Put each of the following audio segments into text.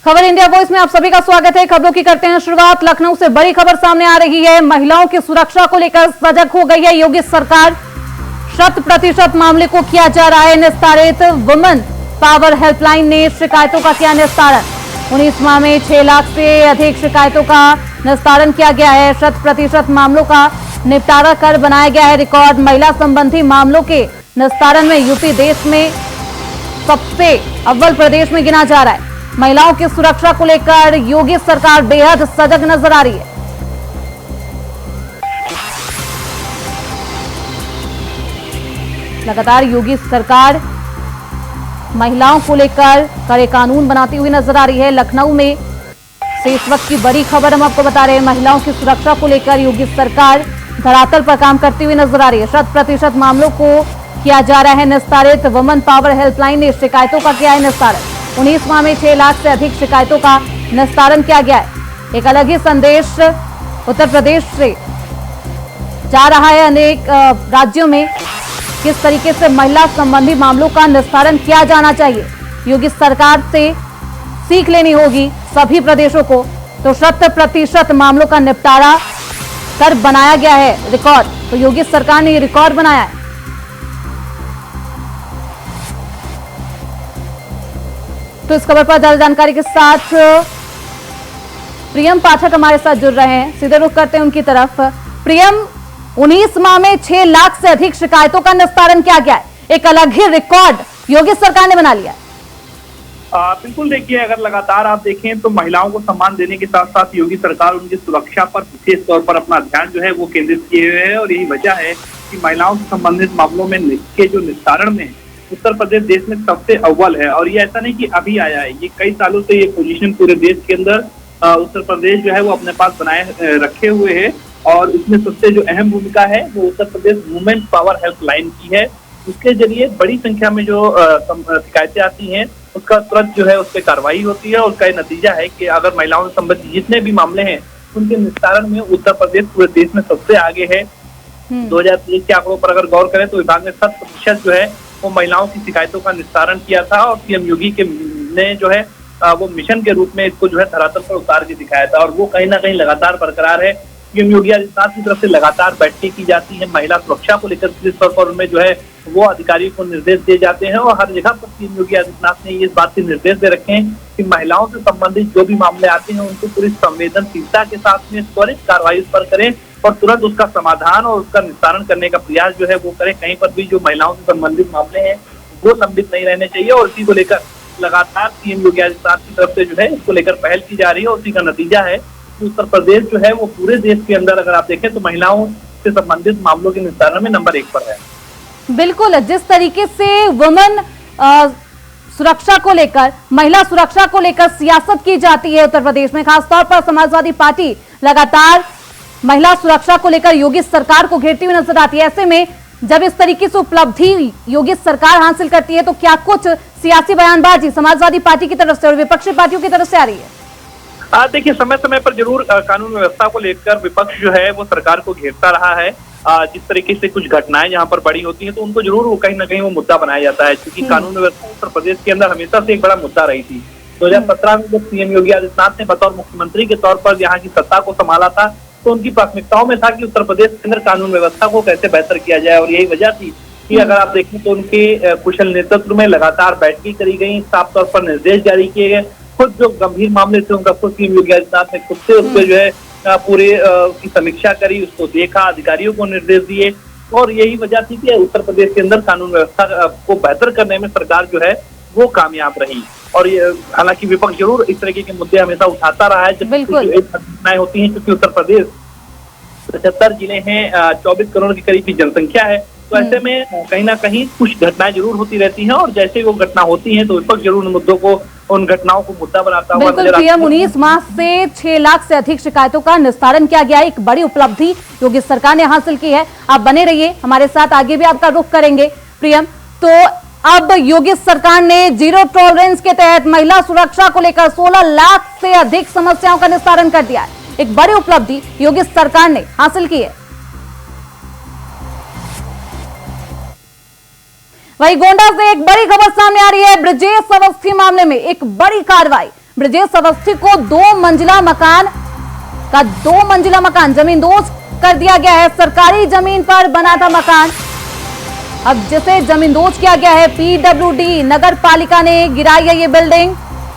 खबर India voice में आप सभी का स्वागत है। खबरों की करते हैं शुरुआत। लखनऊ से बड़ी खबर सामने आ रही है। महिलाओं की सुरक्षा को लेकर सजग हो गई है योगी सरकार। 100% मामले को किया जा रहा है निस्तारित। वुमेन पावर हेल्पलाइन ने शिकायतों का किया निस्तारण। 19 माह में 6 लाख से अधिक शिकायतों का निस्तारण किया गया है। 100% मामलों का निपटारा कर बनाया गया है रिकॉर्ड। महिला संबंधी मामलों के निस्तारण में यूपी देश में सबसे अव्वल प्रदेश में गिना जा रहा है। महिलाओं की सुरक्षा को लेकर योगी सरकार बेहद सजग नजर आ रही है। लगातार योगी सरकार महिलाओं को लेकर कड़े कानून बनाती हुई नजर आ रही है। लखनऊ में से इस वक्त की बड़ी खबर हम आपको बता रहे हैं। महिलाओं की सुरक्षा को लेकर योगी सरकार धरातल पर काम करती हुई नजर आ रही है। 100% मामलों को किया जा रहा है निस्तारित। वुमेन पावर हेल्पलाइन ने शिकायतों का किया है निस्तारण। 19 माह में 6 लाख से अधिक शिकायतों का निस्तारण किया गया है। एक अलग ही संदेश उत्तर प्रदेश से जा रहा है। अनेक राज्यों में किस तरीके से महिला संबंधी मामलों का निस्तारण किया जाना चाहिए, योगी सरकार से सीख लेनी होगी सभी प्रदेशों को। तो 100% मामलों का निपटारा कर बनाया गया है रिकॉर्ड। तो योगी सरकार ने ये रिकॉर्ड बनाया है। तो इस खबर पर ज्यादा जानकारी के साथ प्रियम पाठक हमारे साथ जुड़ रहे हैं। सीधे रुख करते हैं उनकी तरफ। प्रियम, 19 माह में 6 लाख से अधिक शिकायतों का निस्तारण किया गया है। एक अलग ही रिकॉर्ड योगी सरकार ने बना लिया है। बिल्कुल, देखिए, अगर लगातार आप देखें तो महिलाओं को सम्मान देने के साथ साथ योगी सरकार उनकी सुरक्षा पर विशेष तौर पर अपना ध्यान जो है वो केंद्रित किए हुए है। और यही वजह है कि महिलाओं से संबंधित मामलों में के जो निस्तारण में उत्तर प्रदेश देश में सबसे अव्वल है। और ये ऐसा नहीं कि अभी आया है, ये कई सालों से ये पोजीशन पूरे देश के अंदर उत्तर प्रदेश जो है वो अपने पास बनाए रखे हुए है। और इसमें सबसे जो अहम भूमिका है वो Uttar Pradesh women power helpline की है। उसके जरिए बड़ी संख्या में जो शिकायतें आती हैं उसका तुरंत जो है उस पर कार्रवाई होती है। और उसका ये नतीजा है कि अगर महिलाओं से संबंधित जितने भी मामले हैं उनके निस्तारण में उत्तर प्रदेश पूरे देश में सबसे आगे है। 2023 के आंकड़ों पर अगर गौर करें तो विभाग ने 100% जो है वो महिलाओं की शिकायतों का निस्तारण किया था। और सीएम योगी के ने जो है वो मिशन के रूप में इसको जो है धरातल पर उतार के दिखाया था। और वो कहीं ना कहीं लगातार बरकरार है। सीएम योगी आदित्यनाथ की तरफ से लगातार बैठकें की जाती है महिला सुरक्षा को लेकर। विशेष तौर पर उनमें जो है वो अधिकारियों को निर्देश दिए जाते हैं। और हर जगह पर सीएम योगी आदित्यनाथ ने इस बात के निर्देश दे रखे हैं कि महिलाओं से संबंधित जो भी मामले आते हैं उनको पूरी संवेदनशीलता के साथ में त्वरित कार्रवाई उस पर करें और तुरंत उसका समाधान और उसका निस्तारण करने का प्रयास जो है वो करें। कहीं पर भी जो महिलाओं से संबंधित मामले हैं वो लंबित नहीं रहने चाहिए। और इसी को लेकर लगातार सीएम योगी आदित्यनाथ की तरफ से जो है इसको लेकर पहल की जा रही है। और उसी का नतीजा है कि उत्तर प्रदेश जो है वो पूरे देश के अंदर अगर आप देखें तो महिलाओं से संबंधित मामलों के निस्तारण में नंबर 1 पर है। बिल्कुल, जिस तरीके से वुमेन सुरक्षा को लेकर, महिला सुरक्षा को लेकर सियासत की जाती है उत्तर प्रदेश में, खासतौर पर समाजवादी पार्टी लगातार महिला सुरक्षा को लेकर योगी सरकार को घेरती हुई नजर आती है। ऐसे में जब इस तरीके से उपलब्धि योगी सरकार हासिल करती है तो क्या कुछ सियासी बयानबाजी समाजवादी पार्टी की तरफ से और विपक्षी पार्टियों की तरफ से आ रही है? देखिए, समय समय पर जरूर कानून व्यवस्था को लेकर विपक्ष जो है वो सरकार को घेरता रहा है। जिस तरीके से कुछ घटनाएं जहां पर बड़ी होती हैं तो उनको जरूर वो कहीं ना कहीं वो मुद्दा बनाया जाता है। क्योंकि कानून व्यवस्था उत्तर प्रदेश के अंदर हमेशा से एक बड़ा मुद्दा रही थी। 2017 में जब सीएम योगी आदित्यनाथ ने बतौर मुख्यमंत्री के तौर पर यहाँ की सत्ता को संभाला था तो उनकी प्राथमिकताओं में था कि उत्तर प्रदेश के अंदर कानून व्यवस्था को कैसे बेहतर किया जाए। और यही वजह थी कि अगर आप देखें तो उनके कुशल नेतृत्व में लगातार बैठकें करी गई, साफ तौर पर निर्देश जारी किए गए। खुद जो गंभीर मामले थे उनका खुद सीएम योगी आदित्यनाथ ने खुद से उस पर जो है पूरे की समीक्षा करी, उसको देखा, अधिकारियों को निर्देश दिए। और यही वजह थी कि उत्तर प्रदेश के अंदर कानून व्यवस्था को बेहतर करने में सरकार जो है वो कामयाब रही। और ये हालांकि विपक्ष जरूर इस तरीके के मुद्दे हमेशा उठाता रहा है जब घटनाएं होती हैं। क्योंकि उत्तर प्रदेश 75 जिले हैं, 24 करोड़ के करीब की जनसंख्या है। तो ऐसे में कहीं ना कहीं कुछ घटनाएं जरूर होती रहती हैं। और जैसे वो घटना होती है तो विपक्ष जरूर उन मुद्दों को, उन घटनाओं को मुद्दा बनाता हुआ नजर आता है। 19 माह से 6 लाख से अधिक शिकायतों का निस्तारण किया गया है। एक बड़ी उपलब्धि योगी सरकार ने हासिल की है। आप बने रहिए हमारे साथ, आगे भी आपका रुख करेंगे प्रियम। तो अब योगी सरकार ने जीरो टॉलरेंस के तहत महिला सुरक्षा को लेकर 16 लाख से अधिक समस्याओं का निस्तारण कर दिया है। एक बड़ी उपलब्धि योगी सरकार ने हासिल की है। वहीं गोंडा से एक बड़ी खबर सामने आ रही है। ब्रजेश अवस्थी मामले में एक बड़ी कार्रवाई। ब्रजेश अवस्थी को 2 मंजिला मकान जमींदोज कर दिया गया है। सरकारी जमीन पर बना था मकान, अब जिसे जमींदोज किया गया है। पीडब्ल्यूडी नगर पालिका ने गिराई है ये बिल्डिंग।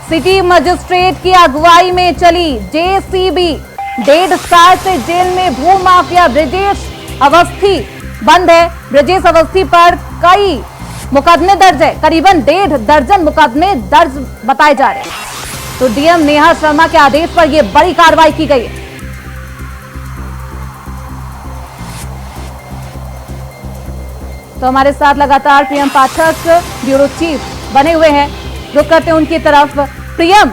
सिटी मजिस्ट्रेट की अगुवाई में चली जेसीबी। 1.5 साल से जेल में भू माफिया ब्रजेश अवस्थी बंद है। ब्रजेश अवस्थी पर कई मुकदमे दर्ज है, करीबन 1.5 दर्जन मुकदमे दर्ज बताए जा रहे हैं। तो डीएम नेहा शर्मा के आदेश पर यह बड़ी कार्रवाई की गई है। तो हमारे साथ लगातार प्रियम पाठक ब्यूरो चीफ बने हुए हैं, रुक करते हैं उनकी तरफ। प्रियम,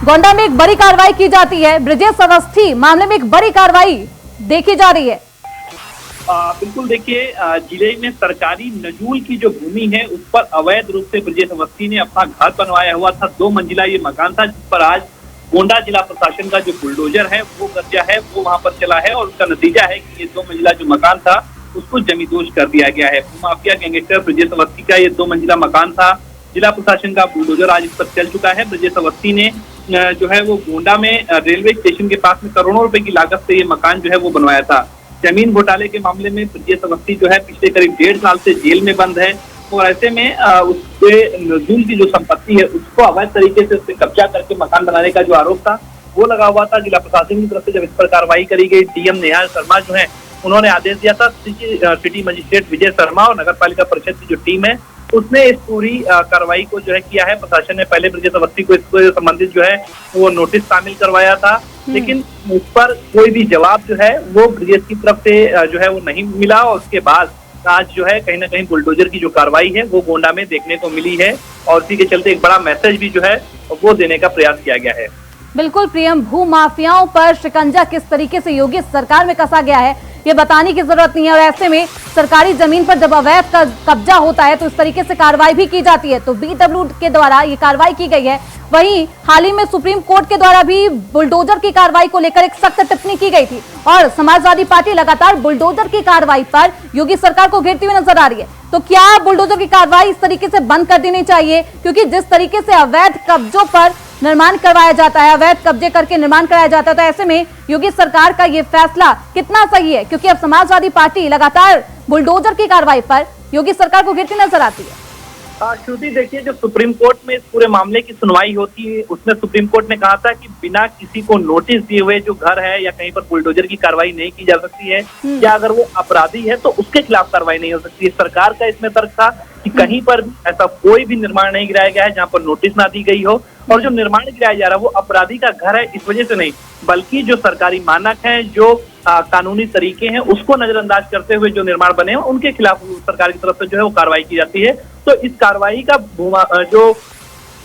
गोंडा में एक बड़ी कार्रवाई की जाती है, ब्रजेश अवस्थी मामले में एक बड़ी कार्रवाई देखी जा रही है। बिल्कुल, देखिए जिले में सरकारी नजूल की जो भूमि है उस पर अवैध रूप से ब्रजेश अवस्थी ने अपना घर बनवाया हुआ था। 2 मंजिला ये मकान था, जिस पर आज गोंडा जिला प्रशासन का जो बुलडोजर है वो कब्जा है वो वहां पर चला है, और उसका नतीजा है कि ये 2 मंजिला जो मकान था उसको जमींदोज कर दिया गया है। भूमाफिया गैंगस्टर ब्रजेश अवस्थी का ये 2 मंजिला मकान था। जिला प्रशासन का बुलडोजर आज इस पर चल चुका है। ब्रजेश अवस्थी ने जो है वो गोंडा में रेलवे स्टेशन के पास में करोड़ों रुपए की लागत से ये मकान जो है वो बनवाया था। जमीन घोटाले के मामले में ब्रजेश अवस्थी जो है पिछले करीब 1.5 साल से जेल में बंद है, और ऐसे में उसके नजूल की जो संपत्ति है उसको अवैध तरीके से उससे कब्जा करके मकान बनाने का जो आरोप था वो लगा हुआ था। जिला प्रशासन की तरफ से जब इस पर कार्रवाई करी गई, डीएम नेहा शर्मा जो है उन्होंने आदेश दिया था। सिटी मजिस्ट्रेट विजय शर्मा और नगर पालिका परिषद की जो टीम है उसने इस पूरी कार्रवाई को जो है किया है। प्रशासन ने पहले ब्रजेश अवस्थी को इसको संबंधित जो है वो नोटिस शामिल करवाया था, लेकिन उस पर कोई भी जवाब जो है वो ब्रजेश की तरफ से जो है वो नहीं मिला, और उसके बाद आज जो है कहीं ना कहीं बुलडोजर की जो कार्रवाई है वो गोंडा में देखने को मिली है, और इसी के चलते एक बड़ा मैसेज भी जो है वो देने का प्रयास किया गया है। बिल्कुल प्रियम, भू माफियाओं पर शिकंजा किस तरीके से योगी सरकार में कसा गया है ये बताने की जरूरत नहीं है, और ऐसे में सरकारी जमीन पर जब अवैध कब्जा होता है तो इस तरीके से कार्रवाई भी की जाती है। तो बीडब्ल्यू के द्वारा ये कार्रवाई की गई है। वहीं हाल ही में सुप्रीम कोर्ट के द्वारा भी बुलडोजर की कार्रवाई को लेकर एक सख्त टिप्पणी की गई थी, और समाजवादी पार्टी लगातार बुलडोजर की कार्रवाई पर योगी सरकार को घेरती हुई नजर आ रही है। तो क्या बुलडोजर की कार्रवाई इस तरीके से बंद कर देनी चाहिए, क्योंकि जिस तरीके से अवैध कब्जों पर निर्माण करवाया जाता है, अवैध कब्जे करके निर्माण कराया जाता है, तो ऐसे में योगी सरकार का ये फैसला कितना सही है, क्योंकि अब समाजवादी पार्टी लगातार बुलडोजर की कार्रवाई पर योगी सरकार को घेरती नजर आती है। श्रुति, देखिए जो सुप्रीम कोर्ट में इस पूरे मामले की सुनवाई होती है उसमें सुप्रीम कोर्ट ने कहा था कि बिना किसी को नोटिस दिए हुए जो घर है या कहीं पर बुलडोजर की कार्रवाई नहीं की जा सकती है, या अगर वो अपराधी है तो उसके खिलाफ कार्रवाई नहीं हो सकती है। सरकार का इसमें तर्क था कि कहीं पर भी ऐसा कोई भी निर्माण नहीं गिराया गया है जहाँ पर नोटिस ना दी गई हो, और जो निर्माण गिराया जा रहा है वो अपराधी का घर है इस वजह से नहीं, बल्कि जो सरकारी मानक है, जो कानूनी तरीके हैं उसको नजरअंदाज करते हुए जो निर्माण बने हैं उनके खिलाफ सरकार की तरफ से जो है वो कार्रवाई की जाती है। तो इस कार्रवाई का जो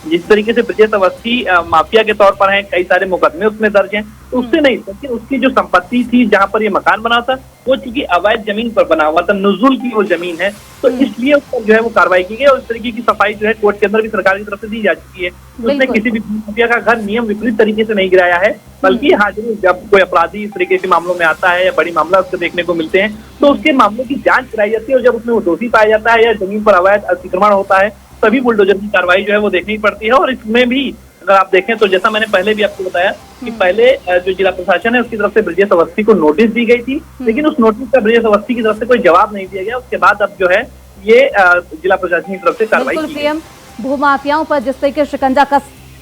जिस तरीके से ब्रजेश अवस्थी माफिया के तौर पर हैं, कई सारे मुकदमे उसमें दर्ज हैं, तो उससे नहीं, लेकिन उसकी जो संपत्ति थी जहां पर ये मकान बना था वो चूंकि अवैध जमीन पर बना हुआ था, नुजुल की वो जमीन है, तो इसलिए उस पर जो है वो कार्रवाई की गई, और इस तरीके की सफाई जो है कोर्ट के अंदर भी सरकार की तरफ से दी जा चुकी है। उसने किसी भी माफिया का घर नियम विपरीत तरीके से नहीं गिराया है, बल्कि हाँ जरूर जब कोई अपराधी इस तरीके के मामलों में आता है या बड़ी मामला उसको देखने को मिलते हैं तो उसके मामलों की जांच कराई जाती है, और जब उसमें वो दोषी पाया जाता है या जमीन पर अवैध अतिक्रमण होता है तभी बुलडोजर की कार्रवाई जो है वो देखनी पड़ती है। और इसमें भी अगर आप देखें तो जैसा मैंने पहले भी आपको बताया कि पहले जो जिला प्रशासन है उसकी तरफ से ब्रजेश अवस्थी को नोटिस दी गई थी, लेकिन उस नोटिस का ब्रजेश अवस्थी की तरफ से कोई जवाब नहीं दिया गया। उसके बाद अब जो है ये जिला प्रशासन की तरफ से कार्रवाई की गई। भूमाफियाओं पर जिस तरीके से शिकंजा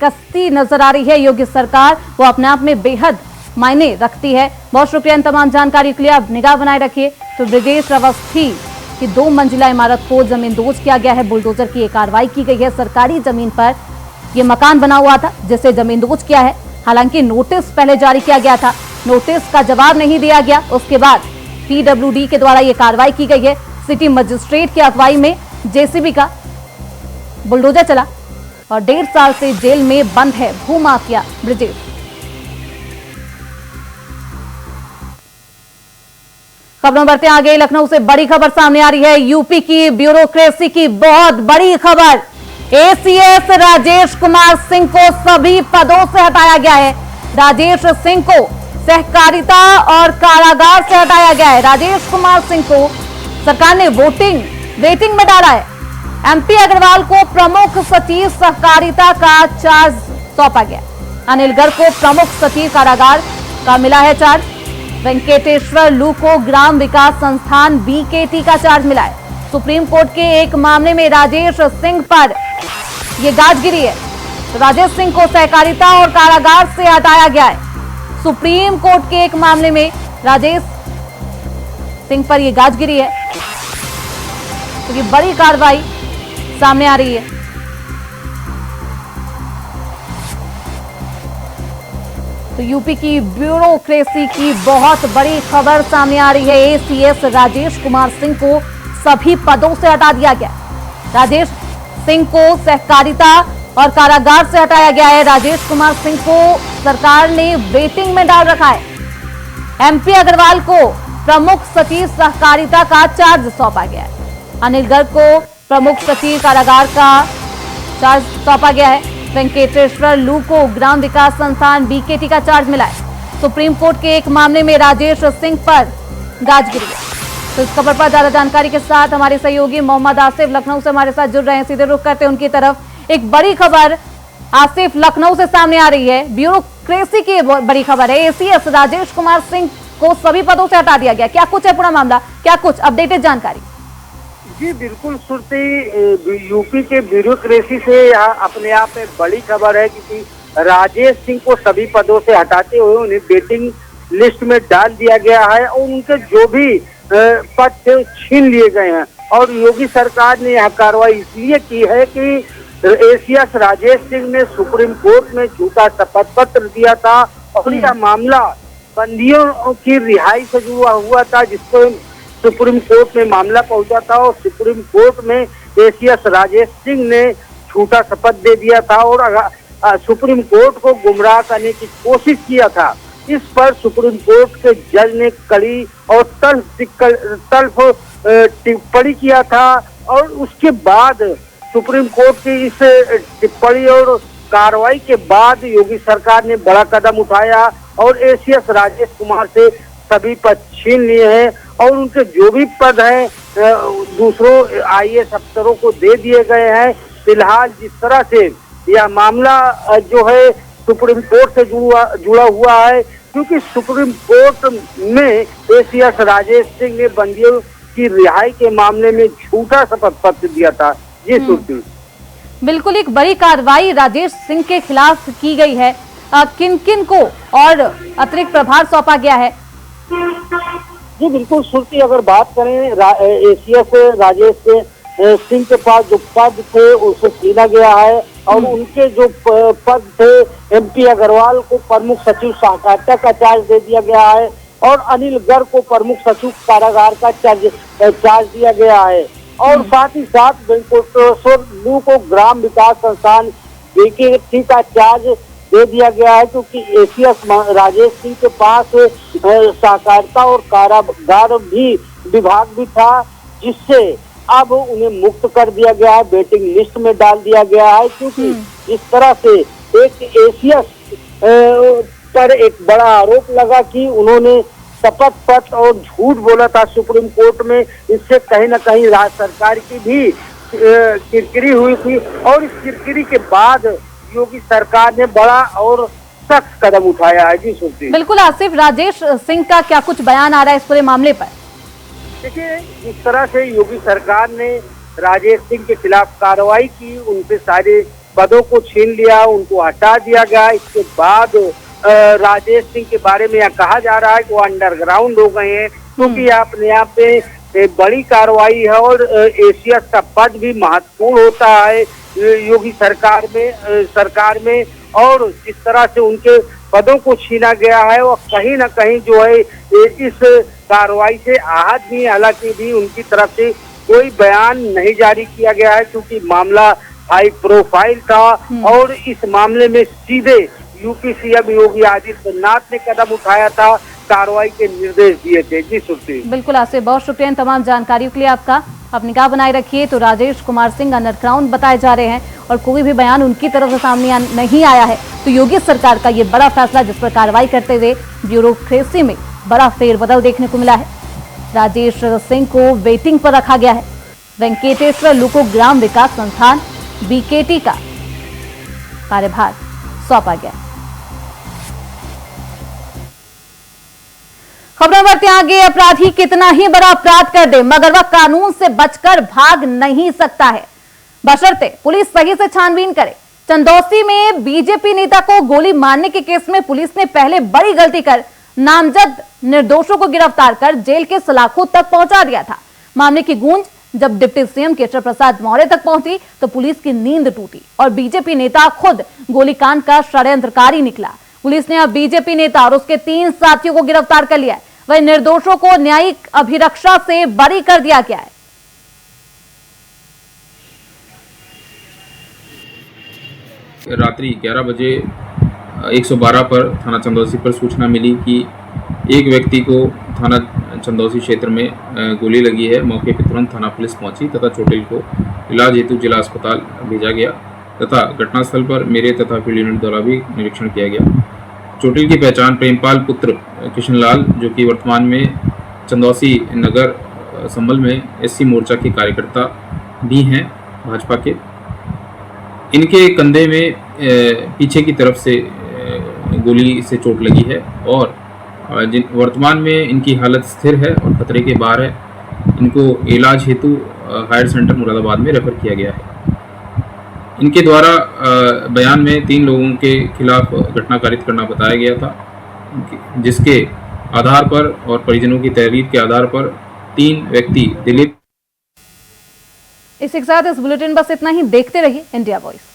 कसती नजर आ रही है योगी सरकार, वो अपने आप में बेहद मायने रखती है। बहुत शुक्रिया इन तमाम जानकारी के लिए, अब निगाह बनाए रखिए। तो ब्रजेश अवस्थी कि 2 मंजिला इमारत को जमींदोज किया गया है, बुलडोजर की कार्रवाई की गई है। सरकारी जमीन पर यह मकान बना हुआ था जिसे जमींदोज किया है। हालांकि नोटिस पहले जारी किया गया था, नोटिस का जवाब नहीं दिया गया, उसके बाद पीडब्ल्यूडी के द्वारा यह कार्रवाई की गई है। सिटी मजिस्ट्रेट की अगुवाई में जेसीबी का बुलडोजर चला, और 1.5 साल से जेल में बंद है भूमाफिया ब्रजेश। खबरों बढ़ते आगे, लखनऊ से बड़ी खबर सामने आ रही है। यूपी की ब्यूरोक्रेसी की बहुत बड़ी खबर, एसीएस राजेश कुमार सिंह को सभी पदों से हटाया गया है। राजेश सिंह को सहकारिता और कारागार से हटाया गया है। राजेश कुमार सिंह को सरकार ने वेटिंग में डाला है। एमपी अग्रवाल को प्रमुख सचिव सहकारिता का चार्ज सौंपा गया। अनिल गर्ग को प्रमुख सचिव कारागार का मिला है चार्ज। वेंकटेश्वर लू को ग्राम विकास संस्थान बीकेटी का चार्ज मिला है। सुप्रीम कोर्ट के एक मामले में राजेश सिंह पर यह गाज गिरी है। तो राजेश सिंह को सहकारिता और कारागार से हटाया गया है। सुप्रीम कोर्ट के एक मामले में राजेश सिंह पर यह गाज गिरी है। तो ये बड़ी कार्रवाई सामने आ रही है। तो यूपी की ब्यूरोक्रेसी की बहुत बड़ी खबर सामने आ रही है। एसीएस राजेश कुमार सिंह को सभी पदों से हटा दिया गया। राजेश सिंह को सहकारिता और कारागार से हटाया गया है। राजेश कुमार सिंह को सरकार ने वेटिंग में डाल रखा है। एमपी अग्रवाल को प्रमुख सचिव सहकारिता का चार्ज सौंपा गया है। अनिल गर्ग को प्रमुख सचिव कारागार का चार्ज सौंपा गया है। वेंकटेश्वर लू को ग्राम विकास संस्थान बीकेटी का चार्ज मिला है। सुप्रीम कोर्ट के एक मामले में राजेश सिंह पर गाज गिरी है। तो इस खबर पर ज्यादा जानकारी के साथ हमारे सहयोगी मोहम्मद आसिफ लखनऊ से हमारे साथ जुड़ रहे हैं। सीधे रुख करते हैं उनकी तरफ। एक बड़ी खबर आसिफ लखनऊ से सामने आ रही है। ब्यूरोक्रेसी की बड़ी खबर है। एसीएस राजेश कुमार सिंह को सभी पदों से हटा दिया गया। क्या कुछ है पूरा मामला, क्या कुछ अपडेटेड जानकारी? जी बिल्कुल सुरती, यूपी के ब्यूरोक्रेसी से यहाँ अपने आप में बड़ी खबर है क्योंकि राजेश सिंह को सभी पदों से हटाते हुए उन्हें वेटिंग लिस्ट में डाल दिया गया है और उनके जो भी पद थे छीन लिए गए हैं। और योगी सरकार ने यह कार्रवाई इसलिए की है कि एसीएस राजेश सिंह ने सुप्रीम कोर्ट में झूठा शपथ पत्र दिया था और यह मामला बंदियों की रिहाई से जुड़ा हुआ था, जिसको सुप्रीम कोर्ट में मामला पहुंचा था और सुप्रीम कोर्ट में एसीएस राजेश सिंह ने झूठा शपथ दे दिया था और सुप्रीम कोर्ट को गुमराह करने की कोशिश किया था। इस पर सुप्रीम कोर्ट के जज ने कड़ी और तल्ख टिप्पणी किया था और उसके बाद सुप्रीम कोर्ट की इस टिप्पणी और कार्रवाई के बाद योगी सरकार ने बड़ा कदम उठाया और एसीएस राजेश कुमार से सभी पद छीन लिए हैं और उनके जो भी पद हैं दूसरों आईएएस अफसरों को दे दिए गए हैं। फिलहाल जिस तरह से यह मामला जो है सुप्रीम कोर्ट से जुड़ा हुआ है, क्योंकि सुप्रीम कोर्ट में एसीएस राजेश सिंह ने बंदियों की रिहाई के मामले में झूठा शपथ पत्र दिया था। जी सुरती, बिल्कुल एक बड़ी कार्रवाई राजेश सिंह के खिलाफ की गई है। किन किन को और अतिरिक्त प्रभार सौंपा गया है? जी बिल्कुल सुरती, अगर बात करें एसीएस राजेश सिंह के पास जो पद थे उसे छीना गया है और उनके जो पद थे एमपी अग्रवाल को प्रमुख सचिव सहकारिता का चार्ज दे दिया गया है और अनिल गर्ग को प्रमुख सचिव कारागार का चार्ज दिया गया है और साथ ही साथ वेंकटेश्वर लू को ग्राम विकास संस्थान बीकेटी का चार्ज दे दिया गया है, क्योंकि एसीएस राजेश सिंह के पास सहकारिता और कारागार भी विभाग भी था, जिससे अब उन्हें मुक्त कर दिया गया है, वेटिंग लिस्ट में डाल दिया गया है। क्योंकि इस तरह से एक एसीएस पर एक बड़ा आरोप लगा कि उन्होंने शपथ पत्र और झूठ बोला था सुप्रीम कोर्ट में। इससे कहीं ना कहीं राज्य सरकार की भी किरकिरी हुई थी और इस किरकिरी के बाद योगी सरकार ने बड़ा और सख्त कदम उठाया है। जी सुनती, बिल्कुल आसिफ, राजेश सिंह का क्या कुछ बयान आ रहा है इस पूरे मामले पर? देखिए, इस तरह से योगी सरकार ने राजेश सिंह के खिलाफ कार्रवाई की, उनसे सारे पदों को छीन लिया, उनको हटा दिया गया। इसके बाद राजेश सिंह के बारे में यह कहा जा रहा है कि वो अंडरग्राउंड हो गए हैं, क्योंकि अपने आप पे बड़ी कार्रवाई है और एसीएस का पद भी महत्वपूर्ण होता है योगी सरकार में और जिस तरह से उनके पदों को छीना गया है वो कहीं ना कहीं जो है इस कार्रवाई से आहत भी, हालांकि भी उनकी तरफ से कोई बयान नहीं जारी किया गया है, क्योंकि मामला हाई प्रोफाइल था और इस मामले में सीधे यूपी सीएम योगी आदित्यनाथ ने कदम उठाया था, कार्रवाई के निर्देश दिए थे। जी सुनती, बिल्कुल आसिफ, बहुत शुक्रिया इन तमाम जानकारियों के लिए आपका। आप निगाह बनाए रखिए। तो राजेश कुमार सिंह अंडरग्राउंड बताए जा रहे हैं और कोई भी बयान उनकी तरफ से सामने नहीं आया है। तो योगी सरकार का ये बड़ा फैसला, जिस पर कार्रवाई करते हुए ब्यूरोक्रेसी में बड़ा फेरबदल देखने को मिला है। राजेश सिंह को वेटिंग पर रखा गया है। वेंकटेश्वर लू को ग्राम विकास संस्थान बीकेटी का कार्यभार सौंपा गया। खबरें बढ़ते आगे। अपराधी कितना ही बड़ा अपराध कर दे मगर वह कानून से बचकर भाग नहीं सकता है, बशर्ते पुलिस सही से छानबीन करे। चंदौसी में बीजेपी नेता को गोली मारने के केस में पुलिस ने पहले बड़ी गलती कर नामजद निर्दोषों को गिरफ्तार कर जेल के सलाखों तक पहुंचा दिया था। मामले की गूंज जब डिप्टी सीएम केशव प्रसाद मौर्य तक पहुंची तो पुलिस की नींद टूटी और बीजेपी नेता खुद गोलीकांड का षड्यंत्रकारी निकला। पुलिस ने अब बीजेपी नेता और उसके 3 साथियों को गिरफ्तार कर लिया है। वहीं निर्दोषों को न्यायिक अभिरक्षा से बरी कर दिया गया है। रात्रि 11 बजे 112 पर थाना चंदौसी पर सूचना मिली कि एक व्यक्ति को थाना चंदौसी क्षेत्र में गोली लगी है। मौके पर तुरंत थाना पुलिस पहुंची तथा चोटिल को इलाज हेतु जिला अस्पताल भेजा गया तथा घटनास्थल पर मेरे तथा फील्ड यूनिट द्वारा भी निरीक्षण किया गया। चोटिल की पहचान प्रेमपाल पुत्र कृष्णलाल, जो कि वर्तमान में चंदौसी नगर संभल में एससी मोर्चा के कार्यकर्ता भी हैं भाजपा के। इनके कंधे में पीछे की तरफ से गोली से चोट लगी है और वर्तमान में इनकी हालत स्थिर है और खतरे के बाहर है। इनको इलाज हेतु हायर सेंटर मुरादाबाद में रेफर किया गया है। इनके द्वारा बयान में 3 लोगों के खिलाफ घटना कारित करना बताया गया था, जिसके आधार पर और परिजनों की तहरीर के आधार पर 3 व्यक्ति दिलीप। इसी के साथ इस बुलेटिन बस इतना ही। देखते रहिए इंडिया वॉइस।